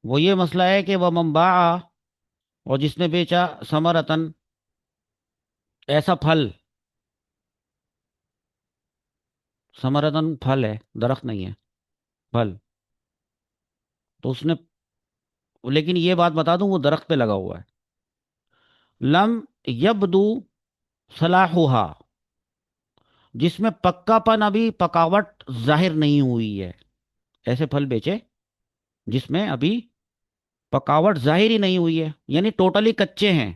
وہ یہ مسئلہ ہے کہ وہ منبع، اور جس نے بیچا ثمرتن، ایسا پھل، ثمرتن پھل ہے، درخت نہیں ہے، پھل، تو اس نے، لیکن یہ بات بتا دوں وہ درخت پہ لگا ہوا ہے. لم یبدو صلاحها، جس میں پکا پن، ابھی پکاوٹ ظاہر نہیں ہوئی ہے. ایسے پھل بیچے جس میں ابھی پکاوٹ ظاہر ہی نہیں ہوئی ہے، یعنی ٹوٹلی کچے ہیں،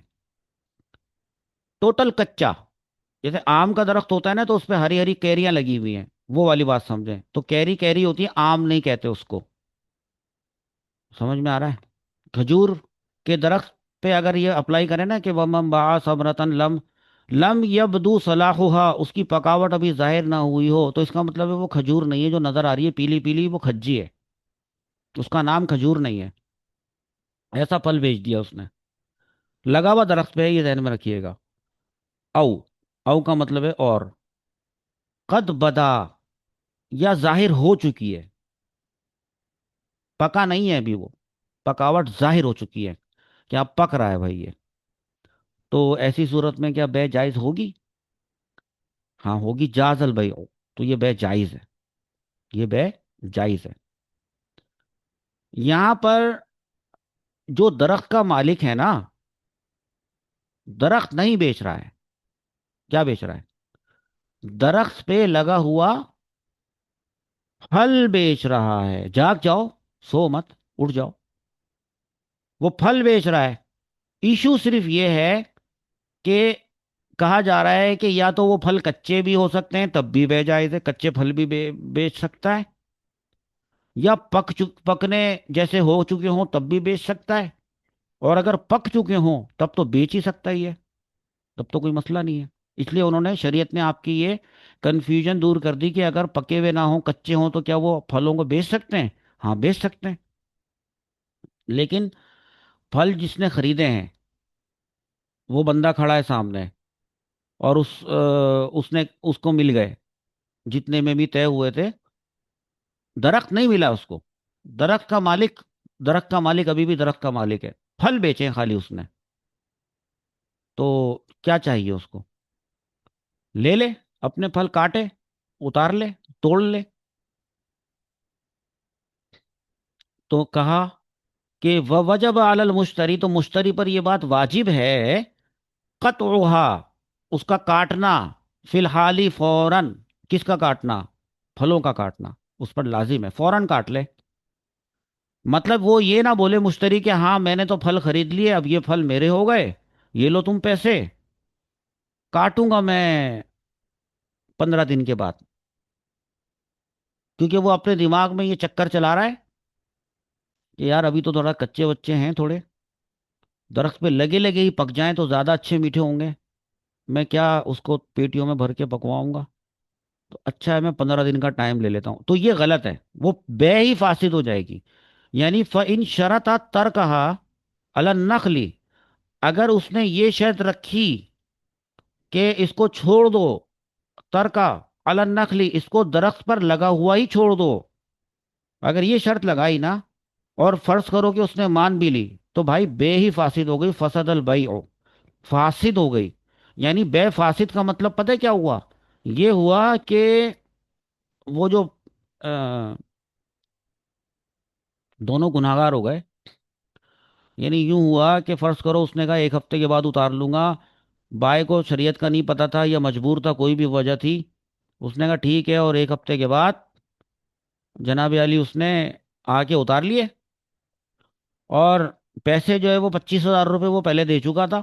ٹوٹل کچا. جیسے آم کا درخت ہوتا ہے نا، تو اس پہ ہری ہری کیریاں لگی ہوئی ہیں، وہ والی بات سمجھیں. تو کیری کیری ہوتی ہے، آم نہیں کہتے اس کو. سمجھ میں آ رہا ہے؟ کھجور کے درخت پہ اگر یہ اپلائی کریں نا کہ ومن باع ثمرتن لم یبدو صلاحها، اس کی پکاوٹ ابھی ظاہر نہ ہوئی ہو، تو اس کا مطلب ہے وہ کھجور نہیں ہے جو نظر آ رہی ہے پیلی پیلی، وہ کھجی ہے، اس کا نام کھجور نہیں ہے. ایسا پھل بیچ دیا اس نے، لگا ہوا درخت پہ ہے، یہ ذہن میں رکھیے گا. او، او کا مطلب ہے اور. قد بدا، یا ظاہر ہو چکی ہے، پکا نہیں ہے ابھی وہ، پکاوٹ ظاہر ہو چکی ہے، کیا پک رہا ہے بھائی یہ. تو ایسی صورت میں کیا بے جائز ہوگی؟ ہاں ہوگی، جاز البیع، تو یہ بے جائز ہے، یہ بے جائز ہے. یہاں پر جو درخت کا مالک ہے نا، درخت نہیں بیچ رہا ہے. کیا بیچ رہا ہے؟ درخت پہ لگا ہوا پھل بیچ رہا ہے. جاگ جاؤ، سو مت، اٹھ جاؤ. وہ پھل بیچ رہا ہے. ایشو صرف یہ ہے کہ کہا جا رہا ہے کہ یا تو وہ پھل کچے بھی ہو سکتے ہیں، تب بھی بے جائز ہے، کچے پھل بھی بیچ سکتا ہے، یا پکنے جیسے ہو چکے ہوں تب بھی بیچ سکتا ہے. اور اگر پک چکے ہوں تب تو بیچ ہی سکتا ہی ہے، تب تو کوئی مسئلہ نہیں ہے. اس لیے انہوں نے شریعت نے آپ کی یہ کنفیوژن دور کر دی کہ اگر پکے ہوئے نہ ہوں، کچے ہوں، تو کیا وہ پھلوں کو بیچ سکتے ہیں؟ ہاں بیچ سکتے ہیں. لیکن پھل جس نے خریدے ہیں، وہ بندہ کھڑا ہے سامنے، اور اس نے اس کو مل گئے جتنے میں بھی طے ہوئے تھے. درخت نہیں ملا اس کو، درخت کا مالک، درخت کا مالک ابھی بھی درخت کا مالک ہے، پھل بیچے ہیں خالی اس نے. تو کیا چاہیے اس کو؟ لے لے، اپنے پھل کاٹے، اتار لے، توڑ لے. تو کہا کہ وجب علی المشتری، تو مشتری پر یہ بات واجب ہے، قطعها، اس کا کاٹنا، فی الحال ہی، فوراً. کس کا کاٹنا؟ پھلوں کا کاٹنا اس پر لازم ہے، فوراً کاٹ لے. مطلب وہ یہ نہ بولے مشتری کہ ہاں میں نے تو پھل خرید لیے، اب یہ پھل میرے ہو گئے، یہ لو تم پیسے، کاٹوں گا میں 15 دن کے بعد. کیونکہ وہ اپنے دماغ میں یہ چکر چلا رہا ہے کہ یار ابھی تو تھوڑا کچے بچے ہیں، تھوڑے درخت پہ لگے لگے ہی پک جائیں تو زیادہ اچھے میٹھے ہوں گے، میں کیا اس کو پیٹیوں میں بھر کے پکواؤں گا. تو اچھا ہے میں 15 دن کا ٹائم لے لیتا ہوں. تو یہ غلط ہے، وہ بے ہی فاسد ہو جائے گی. یعنی فَإِن شَرَطَ تَرْكَهَا عَلَى النَّخْلِ، اگر اس نے یہ شرط رکھی کہ اس کو چھوڑ دو، ترکا علی النخل، اس کو درخت پر لگا ہوا ہی چھوڑ دو، اگر یہ شرط لگائی نا، اور فرض کرو کہ اس نے مان بھی لی، تو بھائی بے ہی فاسد ہو گئی، فسد البیع، فاسد ہو گئی. یعنی بے فاسد کا مطلب پتہ ہے کیا ہوا؟ یہ ہوا کہ وہ جو آ، دونوں گناہگار ہو گئے. یعنی یوں ہوا کہ فرض کرو اس نے کہا 1 ہفتے کے بعد اتار لوں گا، بھائی کو شریعت کا نہیں پتا تھا یا مجبور تھا، کوئی بھی وجہ تھی، اس نے کہا ٹھیک ہے، اور 1 ہفتے کے بعد جناب علی اس نے آ کے اتار لیے، اور پیسے جو ہے وہ 25,000 روپے وہ پہلے دے چکا تھا.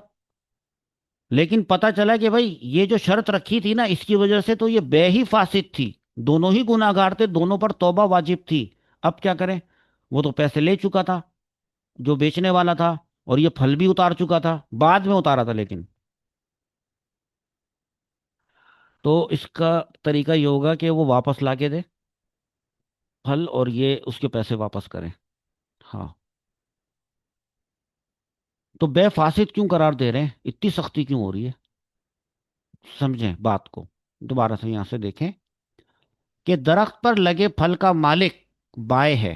لیکن پتا چلا کہ بھائی یہ جو شرط رکھی تھی نا، اس کی وجہ سے تو یہ بے ہی فاسد تھی، دونوں ہی گناہگار تھے، دونوں پر توبہ واجب تھی. اب کیا کریں؟ وہ تو پیسے لے چکا تھا جو بیچنے والا تھا، اور یہ پھل بھی اتار چکا تھا، بعد میں اتارا تھا لیکن. تو اس کا طریقہ یہ ہوگا کہ وہ واپس لا کے دے پھل، اور یہ اس کے پیسے واپس کریں. ہاں. تو بے فاسد کیوں قرار دے رہے ہیں؟ اتنی سختی کیوں ہو رہی ہے؟ سمجھیں بات کو، دوبارہ سے یہاں سے دیکھیں کہ درخت پر لگے پھل کا مالک بائے ہے،